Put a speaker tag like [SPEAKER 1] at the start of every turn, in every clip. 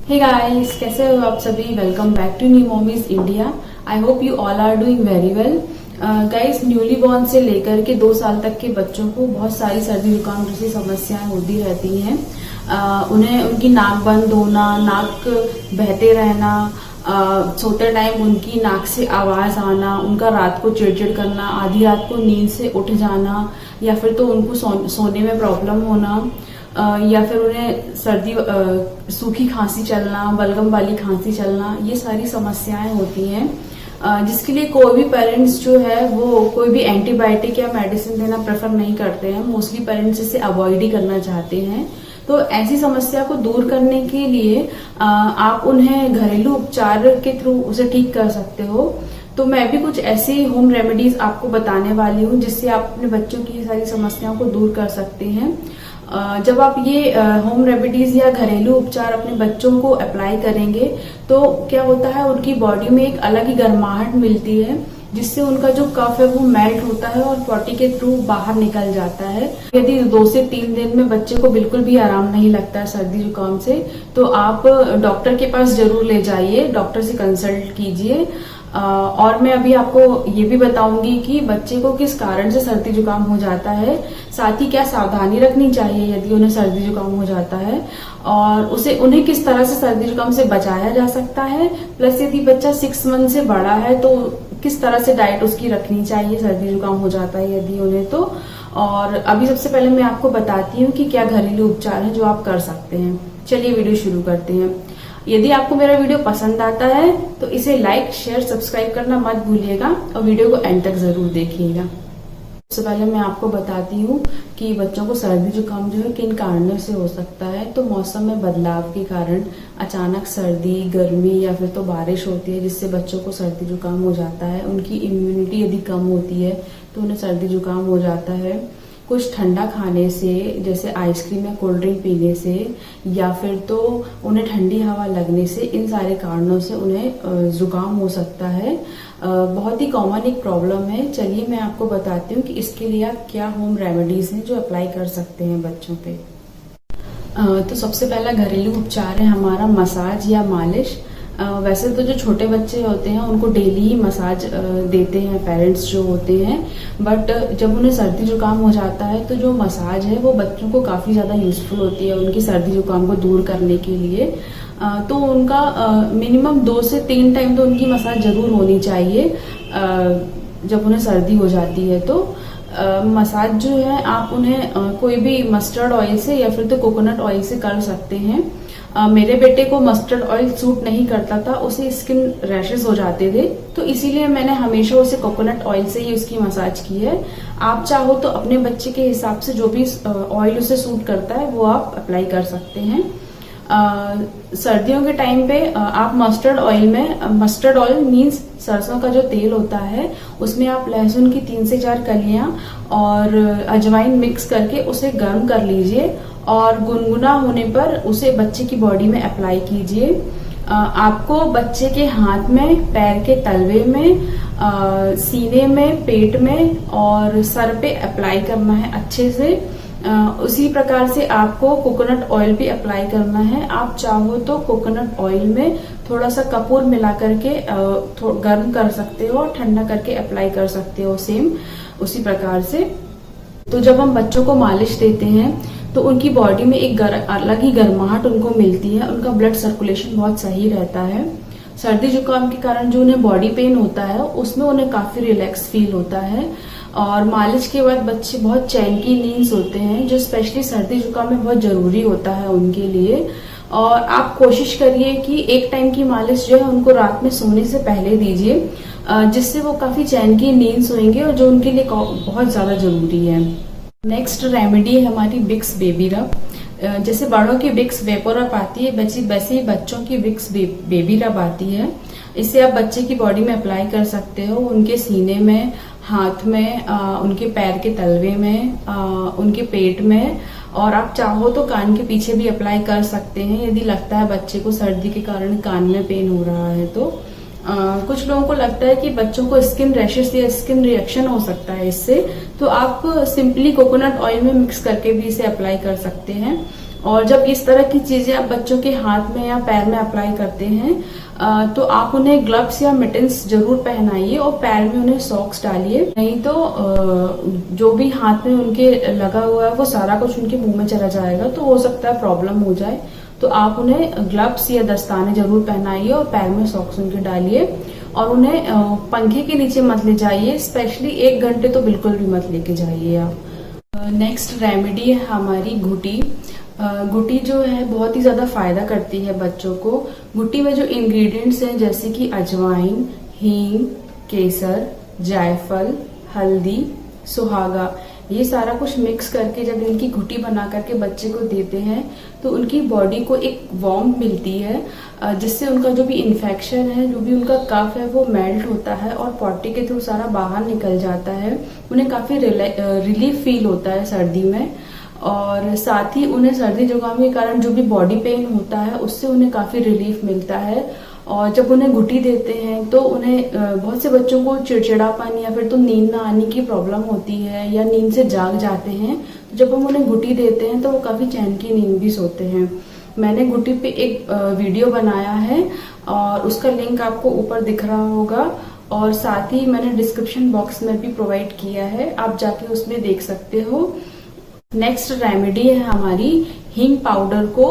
[SPEAKER 1] Hey guys, कैसे हो आप सभी। Welcome back to new mommies India. I hope you all are doing very well. Guys, newly born से लेकर के 2 साल तक के बच्चों को बहुत सारी सर्दी जुकाम जैसी समस्याएं होती रहती हैं। उन्हें उनकी नाक बंद होना, नाक बहते रहना, सोते टाइम उनकी नाक से आवाज आना, उनका रात को चिड़चिड़ करना, आधी रात को नींद से उठ जाना, या फिर तो उनको सोने में प्रॉब्लम होना, या फिर उन्हें सर्दी सूखी खांसी चलना, बलगम वाली खांसी चलना, ये सारी समस्याएं होती हैं। जिसके लिए कोई भी पेरेंट्स जो है वो कोई भी एंटीबायोटिक या मेडिसिन देना प्रेफर नहीं करते हैं। मोस्टली पेरेंट्स इसे अवॉइड ही करना चाहते हैं। तो ऐसी समस्या को दूर करने के लिए आप उन्हें घरेलू उपचार के थ्रू उसे ठीक कर सकते हो। तो मैं भी कुछ ऐसी होम रेमेडीज आपको बताने वाली हूँ जिससे आप अपने बच्चों की सारी समस्याओं को दूर कर सकते हैं। जब आप ये होम रेमेडीज या घरेलू उपचार अपने बच्चों को अप्लाई करेंगे तो क्या होता है, उनकी बॉडी में एक अलग ही गर्माहट मिलती है, जिससे उनका जो कफ है वो मेल्ट होता है और पॉटी के थ्रू बाहर निकल जाता है। यदि 2 से 3 दिन में बच्चे को बिल्कुल भी आराम नहीं लगता है सर्दी जुकाम से, तो आप डॉक्टर के पास जरूर ले जाइए, डॉक्टर से कंसल्ट कीजिए। और मैं अभी आपको ये भी बताऊंगी कि बच्चे को किस कारण से सर्दी जुकाम हो जाता है, साथ ही क्या सावधानी रखनी चाहिए यदि उन्हें सर्दी जुकाम हो जाता है, और उन्हें किस तरह से सर्दी जुकाम से बचाया जा सकता है। प्लस यदि बच्चा 6 मंथ से बड़ा है तो किस तरह से डाइट उसकी रखनी चाहिए सर्दी जुकाम हो जाता है यदि उन्हें तो। और अभी सबसे पहले मैं आपको बताती हूँ कि क्या घरेलू उपचार है जो आप कर सकते हैं। चलिए वीडियो शुरू करते हैं। यदि आपको मेरा वीडियो पसंद आता है तो इसे लाइक, शेयर, सब्सक्राइब करना मत भूलिएगा और वीडियो को एंड तक जरूर देखिएगा। सबसे पहले मैं आपको बताती हूँ कि बच्चों को सर्दी जुकाम जो है किन कारणों से हो सकता है। तो मौसम में बदलाव के कारण अचानक सर्दी, गर्मी या फिर तो बारिश होती है, जिससे बच्चों को सर्दी जुकाम हो जाता है। उनकी इम्यूनिटी यदि कम होती है तो उन्हें सर्दी जुकाम हो जाता है। कुछ ठंडा खाने से, जैसे आइसक्रीम या कोल्ड ड्रिंक पीने से, या फिर तो उन्हें ठंडी हवा लगने से, इन सारे कारणों से उन्हें जुकाम हो सकता है। बहुत ही कॉमन एक प्रॉब्लम है। चलिए मैं आपको बताती हूँ कि इसके लिए आप क्या होम रेमेडीज हैं जो अप्लाई कर सकते हैं बच्चों पे। तो सबसे पहला घरेलू उपचार है हमारा मसाज या मालिश। वैसे तो जो छोटे बच्चे होते हैं उनको डेली ही मसाज देते हैं पेरेंट्स जो होते हैं, बट जब उन्हें सर्दी जुकाम हो जाता है तो जो मसाज है वो बच्चों को काफ़ी ज़्यादा यूजफुल होती है उनकी सर्दी जुकाम को दूर करने के लिए। तो उनका मिनिमम 2 से 3 टाइम तो उनकी मसाज जरूर होनी चाहिए जब उन्हें सर्दी हो जाती है। तो मसाज जो है आप उन्हें कोई भी मस्टर्ड ऑयल से या फिर तो कोकोनट ऑयल से कर सकते हैं। मेरे बेटे को मस्टर्ड ऑयल सूट नहीं करता था, उसे स्किन रैशेस हो जाते थे, तो इसीलिए मैंने हमेशा उसे कोकोनट ऑयल से ही उसकी मसाज की है। आप चाहो तो अपने बच्चे के हिसाब से जो भी ऑयल उसे सूट करता है वो आप अप्लाई कर सकते हैं। सर्दियों के टाइम पे आप मस्टर्ड ऑयल मीन्स सरसों का जो तेल होता है उसमें आप लहसुन की 3 से 4 कलियां और अजवाइन मिक्स करके उसे गर्म कर लीजिए और गुनगुना होने पर उसे बच्चे की बॉडी में अप्लाई कीजिए। आपको बच्चे के हाथ में, पैर के तलवे में, सीने में, पेट में और सर पे अप्लाई करना है अच्छे से। उसी प्रकार से आपको कोकोनट ऑयल भी अप्लाई करना है। आप चाहो तो कोकोनट ऑयल में थोड़ा सा कपूर मिला करके गर्म कर सकते हो और ठंडा करके अप्लाई कर सकते हो, सेम उसी प्रकार से। तो जब हम बच्चों को मालिश देते हैं तो उनकी बॉडी में एक अलग ही गर्माहट उनको मिलती है, उनका ब्लड सर्कुलेशन बहुत सही रहता है। सर्दी जुकाम के कारण जो उन्हें बॉडी पेन होता है उसमें उन्हें काफी रिलैक्स फील होता है। और मालिश के बाद बच्चे बहुत चैन की नींद सोते हैं, जो स्पेशली सर्दी जुकाम में बहुत जरूरी होता है उनके लिए। और आप कोशिश करिए कि एक टाइम की मालिश जो है उनको रात में सोने से पहले दीजिए, जिससे वो काफी चैन की नींद सोएंगे और जो उनके लिए बहुत ज्यादा जरूरी है। नेक्स्ट रेमेडी है हमारी विक्स बेबी रब। जैसे बड़ों की विक्स वेपोरब आती है वैसे ही बच्चों की विक्स बेबी रब आती है। इसे आप बच्चे की बॉडी में अप्लाई कर सकते हो, उनके सीने में, हाथ में, उनके पैर के तलवे में, उनके पेट में, और आप चाहो तो कान के पीछे भी अप्लाई कर सकते हैं यदि लगता है बच्चे को सर्दी के कारण कान में पेन हो रहा है तो। कुछ लोगों को लगता है कि बच्चों को स्किन रैशेस या स्किन रिएक्शन हो सकता है इससे, तो आप सिंपली कोकोनट ऑयल में मिक्स करके भी इसे अप्लाई कर सकते हैं। और जब इस तरह की चीजें आप बच्चों के हाथ में या पैर में अप्लाई करते हैं तो आप उन्हें ग्लव्स या मिटन्स जरूर पहनाइए और पैर में उन्हें सॉक्स डालिए, नहीं तो जो भी हाथ में उनके लगा हुआ है वो सारा कुछ उनके मुंह में चला जाएगा, तो हो सकता है प्रॉब्लम हो जाए। तो आप उन्हें ग्लव्स या दस्ताने जरूर पहनाइए और पैर में सॉक्स उनके डालिए और उन्हें पंखे के नीचे मत ले जाइए, स्पेशली 1 घंटे तो बिल्कुल भी मत लेके जाइए आप। नेक्स्ट रेमेडी है हमारी घुटी। घुटी जो है बहुत ही ज्यादा फायदा करती है बच्चों को। घुटी में जो इंग्रेडिएंट्स हैं जैसे कि अजवाइन, हींग, केसर, जायफल, हल्दी, सुहागा, ये सारा कुछ मिक्स करके जब इनकी घुटी बना करके बच्चे को देते हैं तो उनकी बॉडी को एक वार्मथ मिलती है, जिससे उनका जो भी इन्फेक्शन है, जो भी उनका कफ है वो मेल्ट होता है और पॉटी के थ्रू सारा बाहर निकल जाता है। उन्हें काफी रिलीफ फील होता है सर्दी में, और साथ ही उन्हें सर्दी जुकाम के कारण जो भी बॉडी पेन होता है उससे उन्हें काफी रिलीफ मिलता है। और जब उन्हें घुटी देते हैं तो उन्हें बहुत से बच्चों को चिड़चिड़ापन या फिर तो नींद ना आने की प्रॉब्लम होती है या नींद से जाग जाते हैं, तो जब हम उन्हें घुटी देते हैं तो वो काफी चैन की नींद भी सोते हैं। मैंने घुटी पे एक वीडियो बनाया है और उसका लिंक आपको ऊपर दिख रहा होगा, और साथ ही मैंने डिस्क्रिप्शन बॉक्स में भी प्रोवाइड किया है, आप जाके उसमें देख सकते हो। नेक्स्ट रेमेडी है हमारी हींग पाउडर को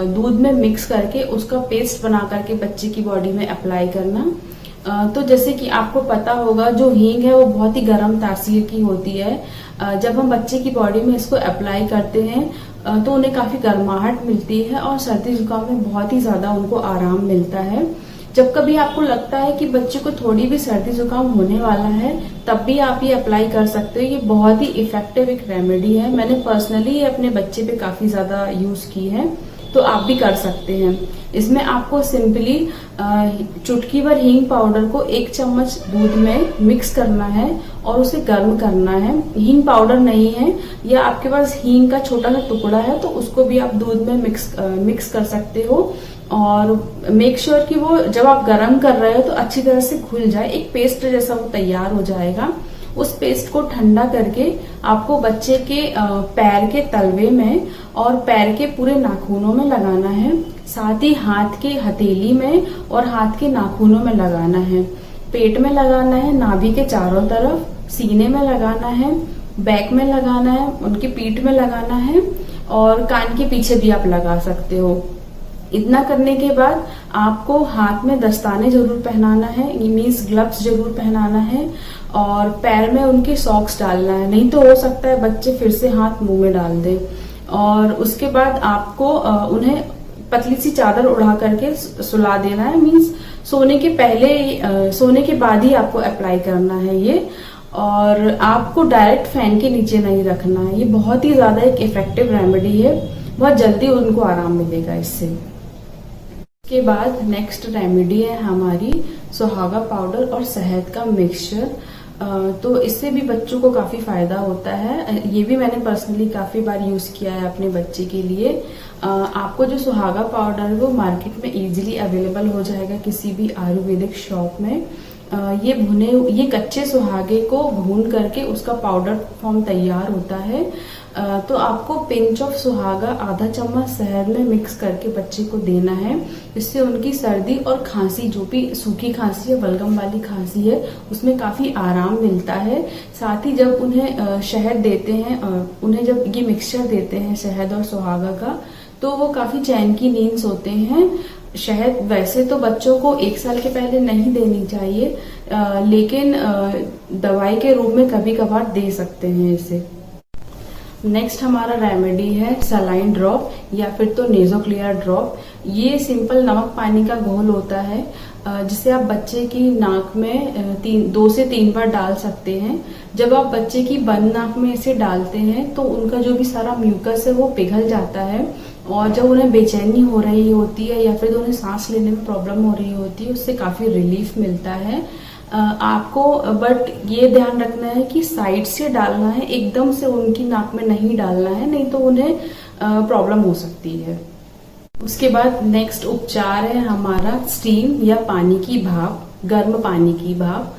[SPEAKER 1] दूध में मिक्स करके उसका पेस्ट बना करके बच्चे की बॉडी में अप्लाई करना। तो जैसे कि आपको पता होगा जो हींग है वो बहुत ही गर्म तासीर की होती है। जब हम बच्चे की बॉडी में इसको अप्लाई करते हैं तो उन्हें काफी गर्माहट मिलती है और सर्दी जुकाम में बहुत ही ज्यादा उनको आराम मिलता है। जब कभी आपको लगता है कि बच्चे को थोड़ी भी सर्दी जुकाम होने वाला है तब भी आप ये अप्लाई कर सकते हो। ये बहुत ही इफेक्टिव एक रेमेडी है, मैंने पर्सनली ये अपने बच्चे पे काफी ज्यादा यूज की है, तो आप भी कर सकते हैं। इसमें आपको सिंपली चुटकी भर हींग पाउडर को 1 चम्मच दूध में मिक्स करना है और उसे गर्म करना है। हींग पाउडर नहीं है या आपके पास हींग का छोटा सा टुकड़ा है तो उसको भी आप दूध में मिक्स कर सकते हो, और मेक श्योर कि वो जब आप गर्म कर रहे हो तो अच्छी तरह से घुल जाए, एक पेस्ट जैसा वो तैयार हो जाएगा। उस पेस्ट को ठंडा करके आपको बच्चे के पैर के तलवे में और पैर के पूरे नाखूनों में लगाना है, साथ ही हाथ के हथेली में और हाथ के नाखूनों में लगाना है, पेट में लगाना है, नाभि के चारों तरफ, सीने में लगाना है, बैक में लगाना है, उनकी पीठ में लगाना है और कान के पीछे भी आप लगा सकते हो। इतना करने के बाद आपको हाथ में दस्ताने जरूर पहनाना है, मीन्स ग्लव्स जरूर पहनाना है, और पैर में उनके सॉक्स डालना है, नहीं तो हो सकता है बच्चे फिर से हाथ मुंह में डाल दे। और उसके बाद आपको उन्हें पतली सी चादर उड़ा करके सुला देना है, मीन्स सोने के पहले सोने के बाद ही आपको अप्लाई करना है ये, और आपको डायरेक्ट फैन के नीचे नहीं रखना है। ये बहुत ही ज्यादा एक इफेक्टिव रेमेडी है, बहुत जल्दी उनको आराम मिलेगा इससे। के बाद नेक्स्ट रेमेडी है हमारी सुहागा पाउडर और शहद का मिक्सचर। तो इससे भी बच्चों को काफी फायदा होता है, ये भी मैंने पर्सनली काफी बार यूज किया है अपने बच्चे के लिए। आपको जो सुहागा पाउडर है वो मार्केट में इजीली अवेलेबल हो जाएगा किसी भी आयुर्वेदिक शॉप में। ये कच्चे सुहागे को भून करके उसका पाउडर फॉर्म तैयार होता है। तो आपको पिंच ऑफ सुहागा आधा चम्मच शहद में मिक्स करके बच्चे को देना है, इससे उनकी सर्दी और खांसी, जो भी सूखी खांसी है, बलगम वाली खांसी है, उसमें काफी आराम मिलता है। साथ ही जब उन्हें शहद देते हैं, उन्हें जब ये मिक्सचर देते हैं शहद और सुहागा का, तो वो काफी चैन की नींद सोते हैं। शहद वैसे तो बच्चों को 1 साल के पहले नहीं देनी चाहिए, लेकिन दवाई के रूप में कभी कभार दे सकते हैं इसे। नेक्स्ट हमारा रेमेडी है सलाइन ड्रॉप या फिर तो नेजोक्लियर ड्रॉप। ये सिंपल नमक पानी का घोल होता है, जिसे आप बच्चे की नाक में 2 से 3 बार डाल सकते हैं। जब आप बच्चे की बंद नाक में इसे डालते हैं तो उनका जो भी सारा म्यूकस है वो पिघल जाता है, और जब उन्हें बेचैनी हो रही होती है या फिर उन्हें सांस लेने में प्रॉब्लम हो रही होती है, उससे काफी रिलीफ मिलता है। आपको बट ये ध्यान रखना है कि साइड से डालना है, एकदम से उनकी नाक में नहीं डालना है, नहीं तो उन्हें प्रॉब्लम हो सकती है। उसके बाद नेक्स्ट उपचार है हमारा स्टीम या पानी की भाप, गर्म पानी की भाप।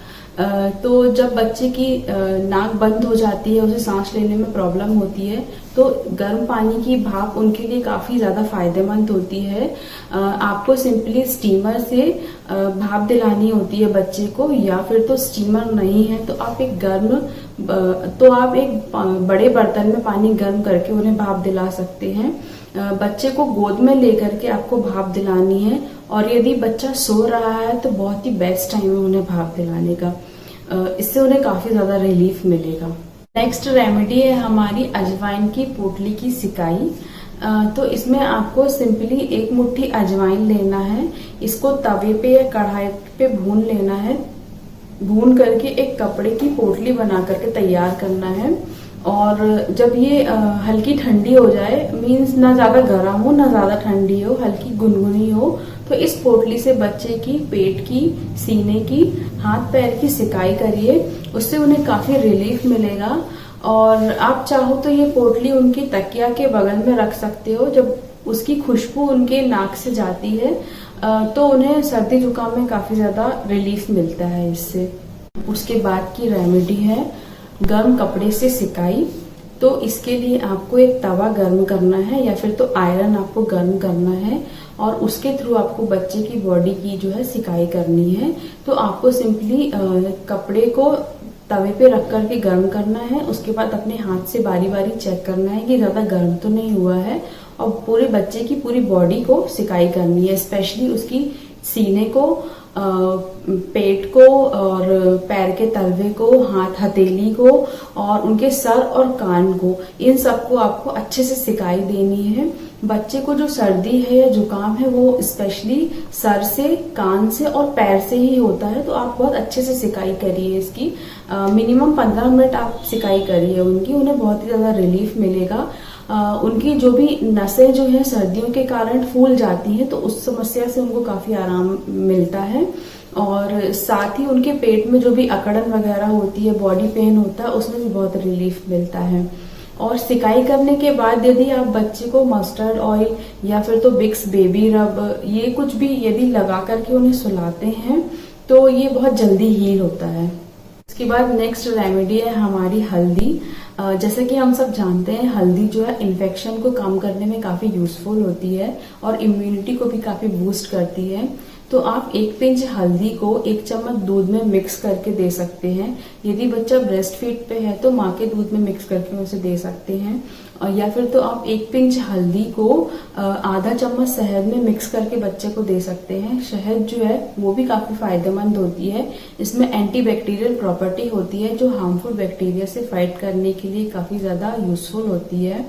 [SPEAKER 1] तो जब बच्चे की नाक बंद हो जाती है, उसे सांस लेने में प्रॉब्लम होती है, तो तो गर्म पानी की भाप उनके लिए काफी ज्यादा फायदेमंद होती है। आपको सिंपली स्टीमर से भाप दिलानी होती है बच्चे को, या फिर तो स्टीमर नहीं है तो आप एक बड़े बर्तन में पानी गर्म करके उन्हें भाप दिला सकते हैं। बच्चे को गोद में लेकर के आपको भाप दिलानी है, और यदि बच्चा सो रहा है तो बहुत ही बेस्ट टाइम है उन्हें भाप दिलाने का। इससे उन्हें काफी ज्यादा रिलीफ मिलेगा। नेक्स्ट रेमेडी है हमारी अजवाइन की पोटली की सिकाई। तो इसमें आपको सिंपली 1 मुट्ठी अजवाइन लेना है, इसको तवे पे या कढ़ाई पे भून लेना है। भून करके एक कपड़े की पोटली बना करके तैयार करना है, और जब ये हल्की ठंडी हो जाए, मीन्स ना ज्यादा गर्म हो ना ज्यादा ठंडी हो, हल्की गुनगुनी हो, तो इस पोटली से बच्चे की पेट की, सीने की, हाथ पैर की सिकाई करिए। उससे उन्हें काफी रिलीफ मिलेगा। और आप चाहो तो ये पोटली उनकी तकिया के बगल में रख सकते हो। जब उसकी खुशबू उनके नाक से जाती है तो उन्हें सर्दी जुकाम में काफी ज्यादा रिलीफ मिलता है इससे। उसके बाद की रेमेडी है गर्म कपड़े से सिकाई। तो इसके लिए आपको एक तवा गर्म करना है, या फिर तो आयरन आपको गर्म करना है, और उसके थ्रू आपको बच्चे की बॉडी की जो है सिकाई करनी है। तो आपको सिंपली कपड़े को तवे पे रख करके गर्म करना है। उसके बाद अपने हाथ से बारी बारी चेक करना है कि ज्यादा गर्म तो नहीं हुआ है, और पूरे बच्चे की पूरी बॉडी को सिकाई करनी है, स्पेशली उसकी सीने को, पेट को, और पैर के तलवे को, हाथ हथेली को, और उनके सर और कान को, इन सबको आपको अच्छे से सिकाई देनी है। बच्चे को जो सर्दी है या जुकाम है वो स्पेशली सर से, कान से और पैर से ही होता है, तो आप बहुत अच्छे से सिकाई करिए इसकी। मिनिमम 15 मिनट आप सिकाई करिए उनकी, उन्हें बहुत ही ज्यादा रिलीफ मिलेगा। उनकी जो भी नसें जो है सर्दियों के कारण फूल जाती हैं, तो उस समस्या से उनको काफी आराम मिलता है। और साथ ही उनके पेट में जो भी अकड़न वगैरह होती है, बॉडी पेन होता है, उसमें भी बहुत रिलीफ मिलता है। और सिकाई करने के बाद यदि आप बच्चे को मस्टर्ड ऑयल या फिर तो विक्स बेबी रब, ये कुछ भी यदि लगा करके उन्हें सुलाते हैं तो ये बहुत जल्दी हील होता है। इसके बाद नेक्स्ट रेमेडी है हमारी हल्दी। जैसे कि हम सब जानते हैं, हल्दी जो है इन्फेक्शन को कम करने में काफी यूजफुल होती है और इम्यूनिटी को भी काफी बूस्ट करती है। तो आप 1 पिंच हल्दी को 1 चम्मच दूध में मिक्स करके दे सकते हैं। यदि बच्चा ब्रेस्ट फीड पे है तो माँ के दूध में मिक्स करके उसे दे सकते हैं, और या फिर तो आप 1 पिंच हल्दी को आधा चम्मच शहद में मिक्स करके बच्चे को दे सकते हैं। शहद जो है वो भी काफी फायदेमंद होती है, इसमें एंटीबैक्टीरियल प्रॉपर्टी होती है जो हार्मफुल बैक्टीरिया से फाइट करने के लिए काफी ज्यादा यूजफुल होती है।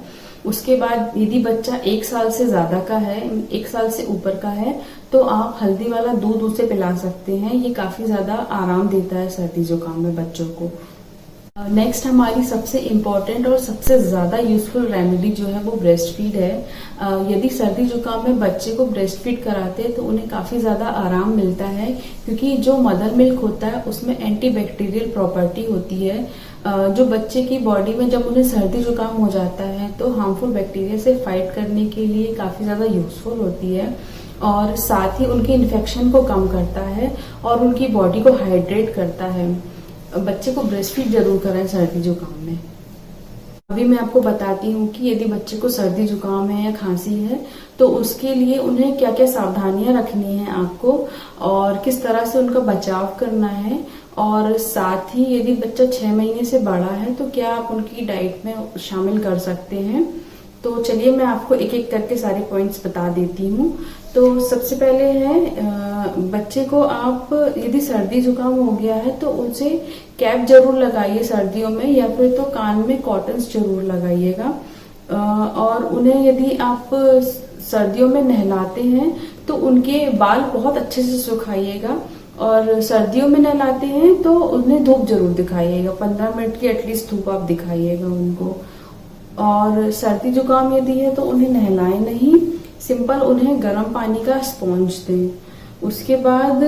[SPEAKER 1] उसके बाद यदि बच्चा 1 साल से ज्यादा का है, 1 साल से ऊपर का है, तो आप हल्दी वाला दूध उसे पिला सकते हैं। ये काफी ज्यादा आराम देता है सर्दी जुकाम में बच्चों को। नेक्स्ट हमारी सबसे इम्पोर्टेंट और सबसे ज्यादा यूजफुल रेमेडी जो है वो ब्रेस्ट फीड है। यदि सर्दी जुकाम में बच्चे को ब्रेस्ट फीड कराते हैं तो उन्हें काफी ज्यादा आराम मिलता है, क्योंकि जो मदर मिल्क होता है उसमें एंटीबैक्टीरियल प्रॉपर्टी होती है, जो बच्चे की बॉडी में जब उन्हें सर्दी जुकाम हो जाता है तो हार्मफुल बैक्टीरिया से फाइट करने के लिए काफी ज्यादा यूजफुल होती है, और साथ ही उनके इन्फेक्शन को कम करता है और उनकी बॉडी को हाइड्रेट करता है। बच्चे को ब्रेस्ट फीड जरूर कराएं सर्दी जुकाम में। अभी मैं आपको बताती हूँ कि यदि बच्चे को सर्दी जुकाम है या खांसी है तो उसके लिए उन्हें क्या क्या सावधानियां रखनी है आपको, और किस तरह से उनका बचाव करना है। और साथ ही यदि बच्चा 6 महीने से बड़ा है तो क्या आप उनकी डाइट में शामिल कर सकते हैं। तो चलिए मैं आपको एक एक करके सारे पॉइंट्स बता देती हूँ। तो सबसे पहले है, बच्चे को आप यदि सर्दी जुकाम हो गया है तो उसे कैप जरूर लगाइए सर्दियों में, या फिर तो कान में कॉटन्स जरूर लगाइएगा। और उन्हें यदि आप सर्दियों में नहलाते हैं तो उनके बाल बहुत अच्छे से सुखाइएगा, और सर्दियों में नहलाते हैं तो उन्हें धूप जरूर दिखाइएगा, 15 मिनट की एटलीस्ट धूप आप दिखाइएगा उनको। और सर्दी जुकाम यदि है तो उन्हें नहलाएं नहीं, सिंपल उन्हें गर्म पानी का स्पॉन्ज दें। उसके बाद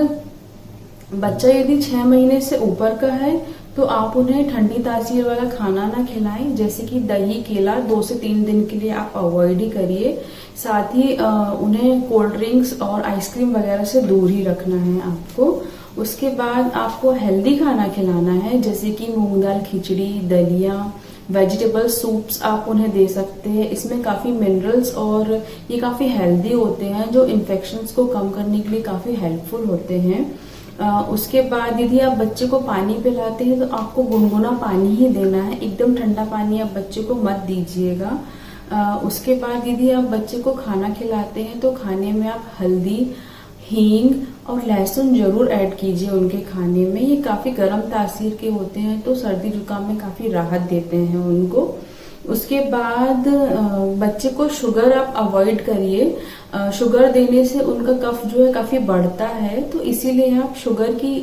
[SPEAKER 1] बच्चा यदि 6 महीने से ऊपर का है तो आप उन्हें ठंडी तासीर वाला खाना ना खिलाएं, जैसे कि दही केला 2 से 3 दिन के लिए आप अवॉइड ही करिए। साथ ही उन्हें कोल्ड ड्रिंक्स और आइसक्रीम वगैरह से दूर ही रखना है आपको। उसके बाद आपको हेल्दी खाना खिलाना है, जैसे कि मूंग दाल खिचड़ी, दलिया, वेजिटेबल सूप्स आप उन्हें दे सकते हैं। इसमें काफी मिनरल्स और ये काफी हेल्दी होते हैं, जो इन्फेक्शंस को कम करने के लिए काफी हेल्पफुल होते हैं। उसके बाद यदि आप बच्चे को पानी पिलाते हैं तो आपको गुनगुना पानी ही देना है, एकदम ठंडा पानी आप बच्चे को मत दीजिएगा। उसके बाद यदि आप बच्चे को खाना खिलाते हैं तो खाने में आप हल्दी, हींग और लहसुन जरूर ऐड कीजिए उनके खाने में। ये काफी गर्म तासीर के होते हैं तो सर्दी जुकाम में काफी राहत देते हैं उनको। उसके बाद बच्चे को शुगर आप अवॉइड करिए। शुगर देने से उनका कफ जो है काफी बढ़ता है, तो इसीलिए आप शुगर की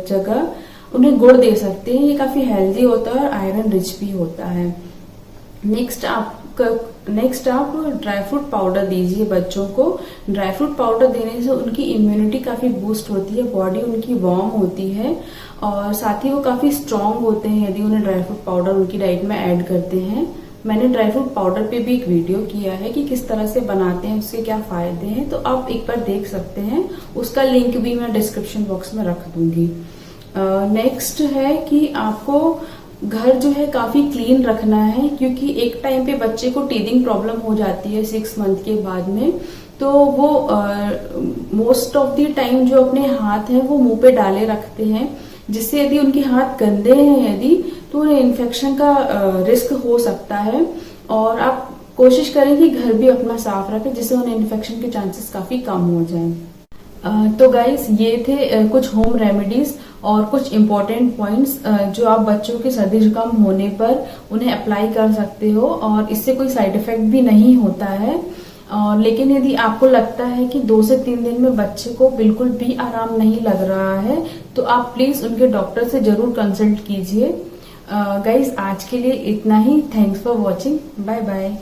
[SPEAKER 1] जगह उन्हें गुड़ दे सकते हैं। ये काफी हेल्दी होता है और आयरन रिच भी होता है। नेक्स्ट आप ड्राई फ्रूट पाउडर दीजिए बच्चों को। ड्राई फ्रूट पाउडर देने से उनकी इम्यूनिटी काफी बूस्ट होती है, बॉडी उनकी वार्म होती है और साथ ही वो काफी स्ट्रांग होते हैं यदि उन्हें ड्राई फ्रूट पाउडर उनकी डाइट में ऐड करते हैं। मैंने ड्राई फ्रूट पाउडर पे भी एक वीडियो किया है कि किस तरह से बनाते हैं, उसके क्या फायदे हैं, तो आप एक बार देख सकते हैं। उसका लिंक भी मैं डिस्क्रिप्शन बॉक्स में रख दूंगी। नेक्स्ट है कि आपको घर जो है काफी क्लीन रखना है, क्योंकि एक टाइम पे बच्चे को टीथिंग प्रॉब्लम हो जाती है 6 मंथ के बाद में, तो वो मोस्ट ऑफ द टाइम जो अपने हाथ है वो मुंह पे डाले रखते हैं, जिससे यदि उनके हाथ गंदे हैं यदि तो उन्हें इन्फेक्शन का रिस्क हो सकता है। और आप कोशिश करें कि घर भी अपना साफ रखें, जिससे उन्हें इन्फेक्शन के चांसेस काफी कम हो जाएं। तो गाइस ये थे कुछ होम रेमेडीज और कुछ इम्पोर्टेंट पॉइंट्स जो आप बच्चों के सर्दी जुकाम होने पर उन्हें अप्लाई कर सकते हो और इससे कोई साइड इफेक्ट भी नहीं होता है। लेकिन यदि आपको लगता है कि 2 से 3 दिन में बच्चे को बिल्कुल भी आराम नहीं लग रहा है तो आप प्लीज उनके डॉक्टर से जरूर कंसल्ट कीजिए। गाइस आज के लिए इतना ही। Thanks for watching. Bye bye.